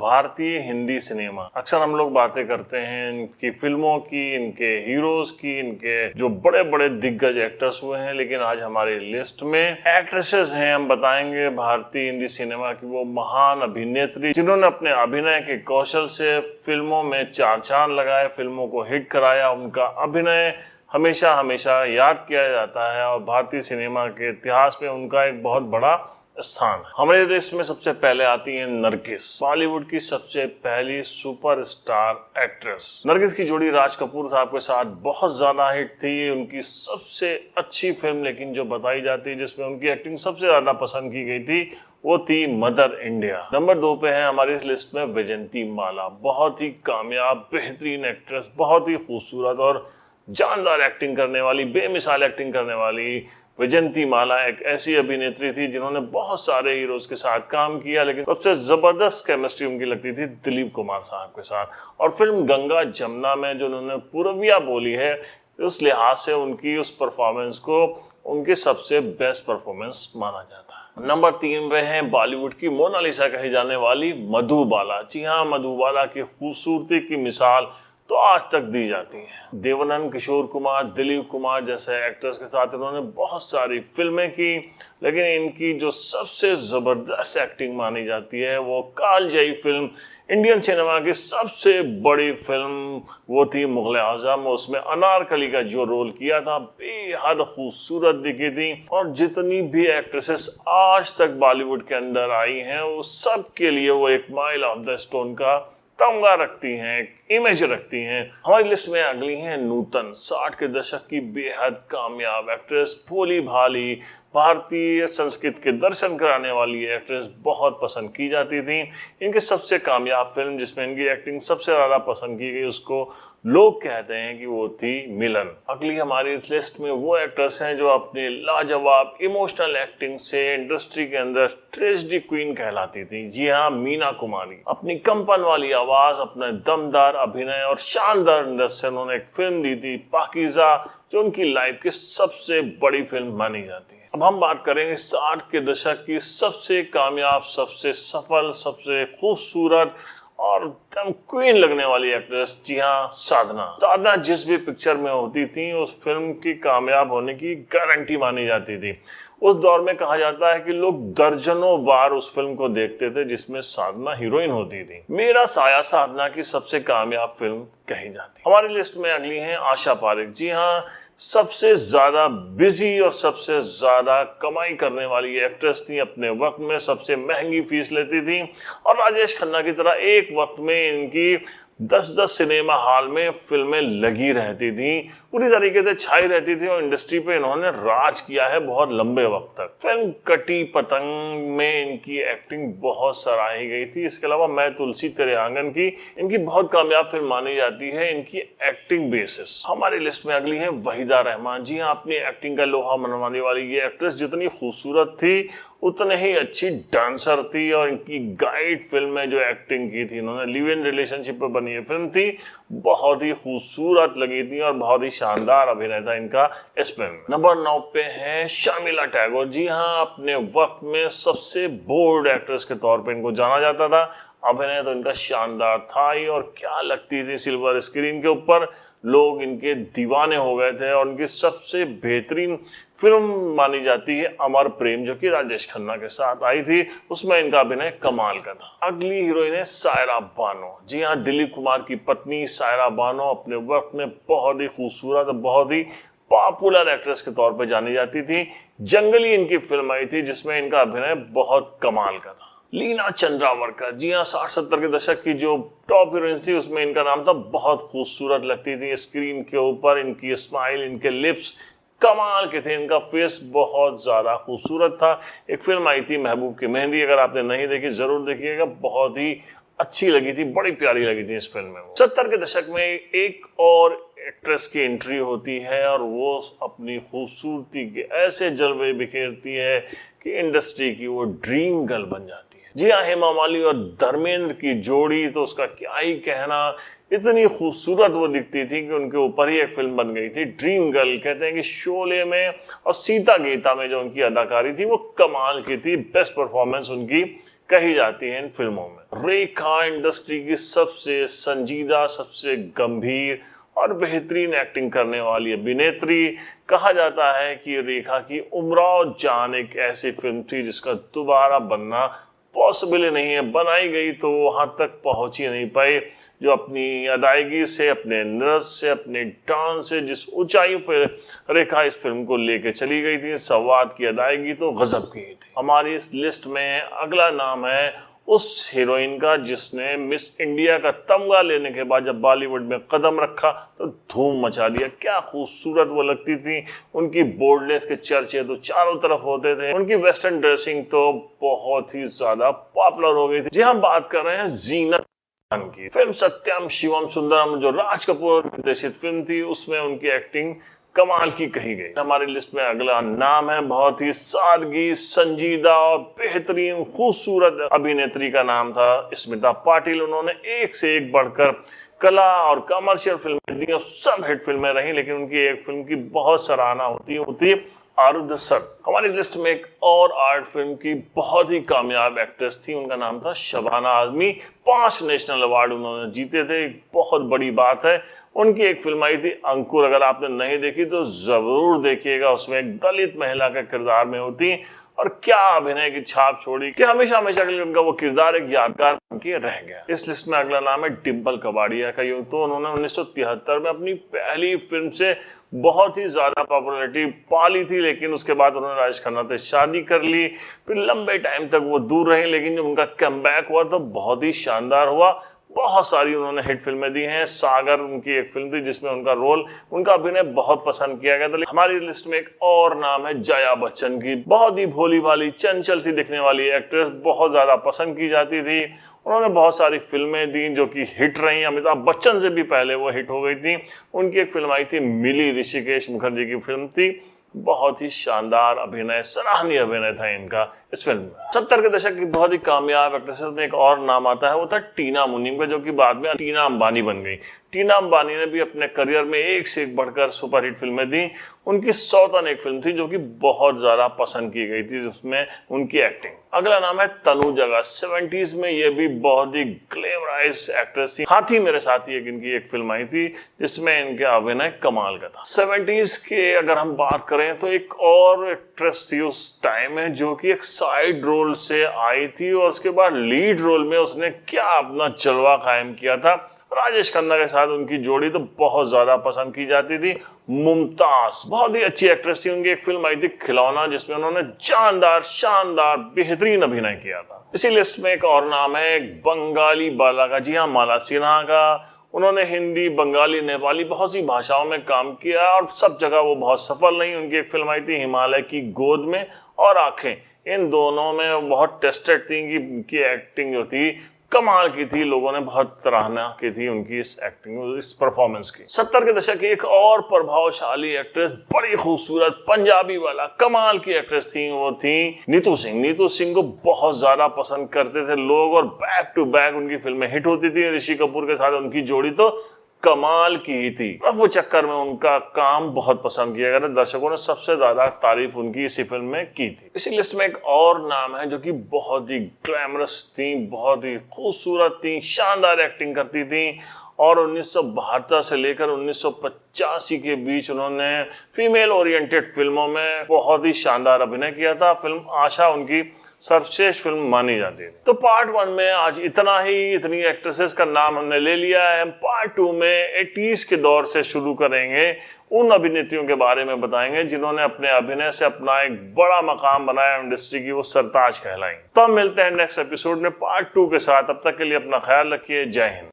भारतीय हिंदी सिनेमा। अक्सर हम लोग बातें करते हैं इनकी फिल्मों की, इनके हीरोज की, इनके जो बड़े बड़े दिग्गज एक्टर्स हुए हैं, लेकिन आज हमारी लिस्ट में एक्ट्रेसेस हैं। हम बताएंगे भारतीय हिंदी सिनेमा की वो महान अभिनेत्री जिन्होंने अपने अभिनय के कौशल से फिल्मों में चार चांद लगाए, फिल्मों को हिट कराया। उनका अभिनय हमेशा हमेशा याद किया जाता है और भारतीय सिनेमा के इतिहास में उनका एक बहुत बड़ा स्थान है। हमारे लिस्ट में सबसे पहले आती है नरगिस, बॉलीवुड की सबसे पहली सुपरस्टार एक्ट्रेस। नरगिस की जोड़ी राज कपूर साहब के साथ बहुत ज्यादा हिट थी। उनकी सबसे अच्छी फिल्म लेकिन जो बताई जाती है जिसमें उनकी एक्टिंग सबसे ज्यादा पसंद की गई थी वो थी मदर इंडिया। नंबर 2 पे है हमारी इस लिस्ट में वैजयंती माला। बहुत ही कामयाब, बेहतरीन एक्ट्रेस, बहुत ही खूबसूरत और जानदार एक्टिंग करने वाली, बेमिसाल एक्टिंग करने वाली वैजयंती माला एक ऐसी अभिनेत्री थी जिन्होंने बहुत सारे हीरोज के साथ काम किया, लेकिन सबसे जबरदस्त केमिस्ट्री उनकी लगती थी दिलीप कुमार साहब के साथ। और फिल्म गंगा जमुना में जो उन्होंने पूर्विया बोली है, उस लिहाज से उनकी उस परफॉर्मेंस को उनकी सबसे बेस्ट परफॉर्मेंस माना जाता है। नंबर 3 पे हैं बॉलीवुड की मोनालिसा कही जाने वाली मधुबाला। जी हाँ, मधुबाला की खूबसूरती की मिसाल तो आज तक दी जाती है। देवानंद, किशोर कुमार, दिलीप कुमार जैसे एक्टर्स के साथ इन्होंने बहुत सारी फिल्में की, लेकिन इनकी जो सबसे जबरदस्त एक्टिंग मानी जाती है वो कालजयी फिल्म, इंडियन सिनेमा की सबसे बड़ी फिल्म वो थी मुगल आजम। उसमें अनारकली का जो रोल किया था बेहद खूबसूरत दिखी थी। और जितनी भी एक्ट्रेसेस आज तक बॉलीवुड के अंदर आई हैं वो सब के लिए वो एक माइल ऑफ द स्टोन का तमगा रखती हैं, एक इमेज रखती हैं। हमारी लिस्ट में अगली हैं नूतन, 60 के दशक की बेहद कामयाब एक्ट्रेस, भोली भाली, भारतीय संस्कृति के दर्शन कराने वाली एक्ट्रेस, बहुत पसंद की जाती थी। इनकी सबसे कामयाब फिल्म जिसमें इनकी एक्टिंग सबसे ज्यादा पसंद की गई उसको लोग कहते हैं कि वो थी मिलन। अगली हमारी इस लिस्ट में वो एक्ट्रेस हैं जो अपनी लाजवाब इमोशनल एक्टिंग से इंडस्ट्री के अंदर ट्रेजेडी क्वीन कहलाती थी। जी हाँ, मीना कुमारी। अपनी कंपन वाली आवाज, अपने दमदार अभिनय और शानदार नृत्य से उन्होंने एक फिल्म दी थी पाकीज़ा, जो उनकी लाइफ की सबसे बड़ी फिल्म मानी जाती है। अब हम बात करेंगे 60 के दशक की सबसे कामयाब, सबसे सफल, सबसे खूबसूरत और एकदम क्वीन लगने वाली एक्ट्रेस। जी हाँ, साधना। साधना जिस भी पिक्चर में होती थी उस फिल्म की कामयाब होने की गारंटी मानी जाती थी। उस दौर में कहा जाता है कि लोग दर्जनों बार उस फिल्म को देखते थे जिसमें साधना हीरोइन होती थी। मेरा साया साधना की सबसे कामयाब फिल्म कही जाती है। हमारी लिस्ट में अगली है आशा पारेख। जी हाँ, सबसे ज्यादा बिजी और सबसे ज्यादा कमाई करने वाली एक्ट्रेस थी। अपने वक्त में सबसे महंगी फीस लेती थी और राजेश खन्ना की तरह एक वक्त में इनकी 10-10 सिनेमा हॉल में फिल्में लगी रहती थी, पूरी तरीके से छाई रहती थी और इंडस्ट्री पे इन्होंने राज किया है बहुत लंबे वक्त तक। फिल्म कटी पतंग में इनकी एक्टिंग बहुत सराही गई थी। इसके अलावा मैं तुलसी तेरे आंगन की इनकी बहुत कामयाब फिल्म मानी जाती है इनकी एक्टिंग बेसिस। हमारी लिस्ट में अगली है वहीदा रहमान। जी हाँ, अपनी एक्टिंग का लोहा मनवाने वाली ये एक्ट्रेस जितनी खूबसूरत थी उतने ही अच्छी डांसर थी। और इनकी गाइड फिल्म में जो एक्टिंग की थी इन्होंने, लिव इन रिलेशनशिप पर बनी है फिल्म थी, बहुत ही खूबसूरत लगी थी और बहुत ही शानदार अभिनय था इनका इस फिल्म में। नंबर 9 पे है शर्मिला टैगोर। जी हाँ, अपने वक्त में सबसे बोल्ड एक्ट्रेस के तौर पे इनको जाना जाता था। अभिनय तो इनका शानदार था ही और क्या लगती थी सिल्वर स्क्रीन के ऊपर, लोग इनके दीवाने हो गए थे। और उनकी सबसे बेहतरीन फिल्म मानी जाती है अमर प्रेम, जो कि राजेश खन्ना के साथ आई थी। उसमें इनका अभिनय कमाल का था। अगली हीरोइन है सायरा बानो। जी हाँ, दिलीप कुमार की पत्नी सायरा बानो अपने वक्त में बहुत ही खूबसूरत, बहुत ही पॉपुलर एक्ट्रेस के तौर पर जानी जाती थी। जंगली इनकी फिल्म आई थी जिसमें इनका अभिनय बहुत कमाल का था। लीना चंद्रावरकर। जी हाँ, 60-70 के दशक की जो टॉप हीरोइन थी उसमें इनका नाम था। बहुत खूबसूरत लगती थी स्क्रीन के ऊपर, इनकी स्माइल, इनके लिप्स कमाल के थे, इनका फेस बहुत ज्यादा खूबसूरत था। एक फिल्म आई थी महबूब की मेहंदी, अगर आपने नहीं देखी जरूर देखिएगा, बहुत ही अच्छी लगी थी, बड़ी प्यारी लगी थी इस फिल्म में। 70 के दशक में एक और एक्ट्रेस की एंट्री होती है और वो अपनी खूबसूरती के ऐसे जलवे बिखेरती है कि इंडस्ट्री की वो ड्रीम गर्ल बन जाती है। जी हाँ, हेमा मालिनी और धर्मेंद्र की जोड़ी तो उसका क्या ही कहना, इतनी खूबसूरत वो दिखती थी कि उनके ऊपर ही एक फिल्म बन गई थी ड्रीम गर्ल। कहते हैं कि शोले में और सीता गीता में जो उनकी अदाकारी थी वो कमाल की थी, बेस्ट परफॉर्मेंस उनकी कही जाती है इन फिल्मों में। रेखा इंडस्ट्री की सबसे संजीदा, सबसे गंभीर और बेहतरीन एक्टिंग करने वाली अभिनेत्री। कहा जाता है कि रेखा की उमराव जान एक ऐसी फिल्म थी जिसका दोबारा बनना पॉसिबल ही नहीं है, बनाई गई तो वहां तक पहुंच ही नहीं पाई। जो अपनी अदायगी से, अपने नृत्य से, अपने डांस से जिस ऊंचाई पर रेखा इस फिल्म को लेके चली गई थी, संवाद की अदायगी तो गजब की थी। हमारी इस लिस्ट में अगला नाम है उस हीरोइन का जिसने मिस इंडिया का तमगा लेने के बाद जब बॉलीवुड में कदम रखा तो धूम मचा दिया। क्या खूबसूरत वो लगती थी, उनकी बोल्डनेस के चर्चे तो चारों तरफ होते थे, उनकी वेस्टर्न ड्रेसिंग तो बहुत ही ज्यादा पॉपुलर हो गई थी। जी हम बात कर रहे हैं जीनत खान की। फिल्म सत्यम शिवम सुंदरम जो राज कपूर निर्देशित फिल्म थी, उसमें उनकी एक्टिंग कमाल की कही गई। हमारी लिस्ट में अगला नाम है बहुत ही सादगी, संजीदा और बेहतरीन खूबसूरत अभिनेत्री का नाम था स्मिता पाटिल। उन्होंने एक से एक बढ़कर कला और कमर्शियल फिल्में दी और सब हिट फिल्में रही, लेकिन उनकी एक फिल्म की बहुत सराहना होती है आरुद्ध सर। हमारी लिस्ट में एक और आर्ट फिल्म की बहुत ही कामयाब एक्ट्रेस थी, उनका नाम था शबाना आजमी। 5 नेशनल अवार्ड उन्होंने जीते थे, बहुत बड़ी बात है। उनकी एक फिल्म आई थी अंकुर, अगर आपने नहीं देखी तो जरूर देखिएगा। उसमें एक दलित महिला के किरदार में होती और क्या अभिनय की छाप छोड़ी कि हमेशा हमेशा के लिए उनका वो किरदार एक यादगार बन के रह गया। इस लिस्ट में अगला नाम है डिम्पल कबाड़िया का। यूं तो उन्होंने 1973 में अपनी पहली फिल्म से बहुत ही ज्यादा पॉपुलैरिटी पाली थी, लेकिन उसके बाद उन्होंने राजेश खन्ना से शादी कर ली। फिर लंबे टाइम तक वो दूर रहे, लेकिन जब उनका कमबैक हुआ तो बहुत ही शानदार हुआ। बहुत सारी उन्होंने हिट फिल्में दी हैं। सागर उनकी एक फिल्म थी जिसमें उनका रोल, उनका अभिनय बहुत पसंद किया गया था। हमारी लिस्ट में एक और नाम है जया बच्चन की। बहुत ही भोली भाली, चंचल सी दिखने वाली एक्ट्रेस, बहुत ज्यादा पसंद की जाती थी। उन्होंने बहुत सारी फिल्में दी जो कि हिट रही। अमिताभ बच्चन से भी पहले वो हिट हो गई थी। उनकी एक फिल्म आई थी मिली, ऋषिकेश मुखर्जी की फिल्म थी। बहुत ही शानदार अभिनय, सराहनीय अभिनय था इनका इस फिल्म में। 70 के दशक की बहुत ही कामयाब एक्ट्रेसेस में एक और नाम आता है, वो था टीना मुनीम का, जो कि बाद में टीना अंबानी बन गई। टीना अंबानी ने भी अपने करियर में एक से एक बढ़कर सुपरहिट फिल्में दी। उनकी सौतन एक फिल्म थी जो कि बहुत ज्यादा पसंद की गई थी, जिसमें उनकी एक्टिंग। अगला नाम है तनुजा। 70s में ये भी बहुत ही ग्लैमराइज एक्ट्रेस थी। हाथी मेरे साथी एक इनकी एक फिल्म आई थी जिसमें इनके अभिनय कमाल का था। 70s के अगर हम बात करें तो एक और एक्ट्रेस थी उस टाइम में जो कि एक साइड रोल से आई थी और उसके बाद लीड रोल में उसने क्या अपना जलवा कायम किया था। राजेश खन्ना के साथ उनकी जोड़ी तो बहुत ज्यादा पसंद की जाती थी। मुमताज बहुत ही अच्छी एक्ट्रेस थी। उनकी एक फिल्म आई थी खिलौना जिसमें उन्होंने जानदार, शानदार, बेहतरीन अभिनय किया था। इसी लिस्ट में एक और नाम है एक बंगाली बाला का। जी हाँ, माला सिन्हा का। उन्होंने हिंदी, बंगाली, नेपाली बहुत सी भाषाओं में काम किया और सब जगह वो बहुत सफल रही। उनकी एक फिल्म आई थी हिमालय की गोद में और आंखें। इन दोनों में बहुत टेस्टेड थी कि एक्टिंग जो थी कमाल की थी। लोगों ने बहुत सराहना की थी उनकी इस एक्टिंग, इस परफॉर्मेंस की। 70 के दशक की एक और प्रभावशाली एक्ट्रेस, बड़ी खूबसूरत पंजाबी वाला कमाल की एक्ट्रेस थी, वो थी नीतू सिंह। नीतू सिंह को बहुत ज्यादा पसंद करते थे लोग और बैक टू बैक उनकी फिल्में हिट होती थी। ऋषि कपूर के साथ उनकी जोड़ी तो कमाल की ही थी। अब वो चक्कर में उनका काम बहुत पसंद किया गया। दर्शकों ने सबसे ज्यादा तारीफ उनकी इसी फिल्म में की थी। इसी लिस्ट में एक और नाम है जो कि बहुत ही ग्लैमरस थी, बहुत ही खूबसूरत थी, शानदार एक्टिंग करती थी और 1972 से लेकर 1985 के बीच उन्होंने फीमेल ओरिएंटेड फिल्मों में बहुत ही शानदार अभिनय किया था। फिल्म आशा उनकी सर्वश्रेष्ठ फिल्म मानी जाती है। तो पार्ट 1 में आज इतना ही। इतनी एक्ट्रेसेस का नाम हमने ले लिया है। पार्ट 2 में 80s के दौर से शुरू करेंगे। उन अभिनेत्रियों के बारे में बताएंगे जिन्होंने अपने अभिनय से अपना एक बड़ा मकाम बनाया इंडस्ट्री की, वो सरताज कहलाएंगे। तो हम मिलते हैं नेक्स्ट एपिसोड में पार्ट 2 के साथ। तब तक के लिए अपना ख्याल रखिए। जय हिंद।